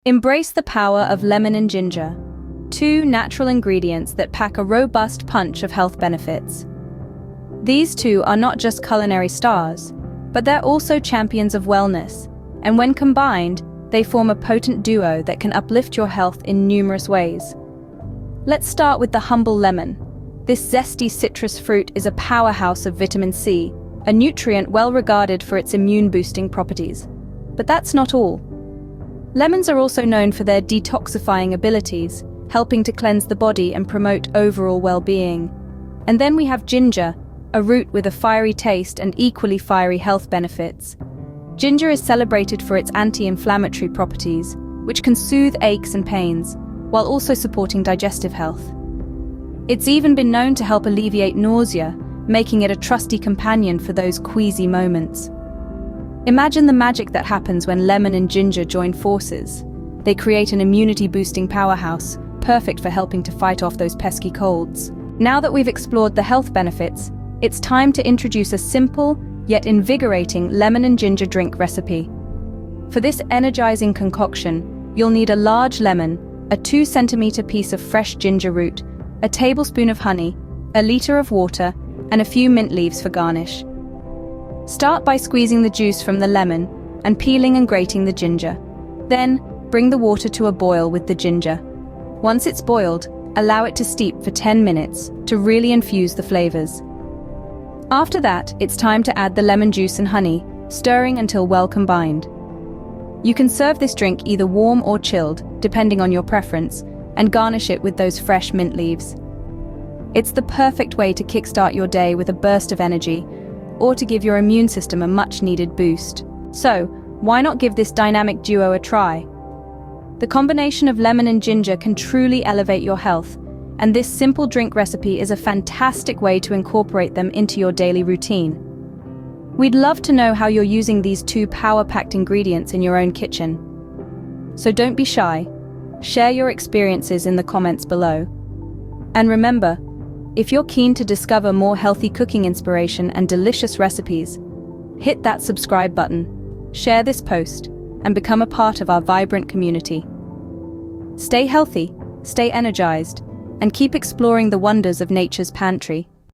Embrace the power of lemon and ginger, two natural ingredients that pack a robust punch of health benefits. These two are not just culinary stars, but they're also champions of wellness, and when combined, they form a potent duo that can uplift your health in numerous ways. Let's start with the humble lemon. This zesty citrus fruit is a powerhouse of vitamin C, a nutrient well regarded for its immune-boosting properties. But that's not all. Lemons are also known for their detoxifying abilities, helping to cleanse the body and promote overall well-being. And then we have ginger, a root with a fiery taste and equally fiery health benefits. Ginger is celebrated for its anti-inflammatory properties, which can soothe aches and pains, while also supporting digestive health. It's even been known to help alleviate nausea, making it a trusty companion for those queasy moments. Imagine the magic that happens when lemon and ginger join forces. They create an immunity-boosting powerhouse, perfect for helping to fight off those pesky colds. Now that we've explored the health benefits, it's time to introduce a simple, yet invigorating lemon and ginger drink recipe. For this energizing concoction, you'll need a large lemon, a 2-centimeter piece of fresh ginger root, a tablespoon of honey, a liter of water, and a few mint leaves for garnish. Start by squeezing the juice from the lemon and peeling and grating the ginger. Then, bring the water to a boil with the ginger. Once it's boiled, allow it to steep for 10 minutes to really infuse the flavors. After that, it's time to add the lemon juice and honey, stirring until well combined. You can serve this drink either warm or chilled, depending on your preference, and garnish it with those fresh mint leaves. It's the perfect way to kickstart your day with a burst of energy, or to give your immune system a much-needed boost. So, why not give this dynamic duo a try? The combination of lemon and ginger can truly elevate your health, and this simple drink recipe is a fantastic way to incorporate them into your daily routine. We'd love to know how you're using these two power-packed ingredients in your own kitchen. So don't be shy. Share your experiences in the comments below. And remember, if you're keen to discover more healthy cooking inspiration and delicious recipes, hit that subscribe button, share this post, and become a part of our vibrant community. Stay healthy, stay energized, and keep exploring the wonders of nature's pantry.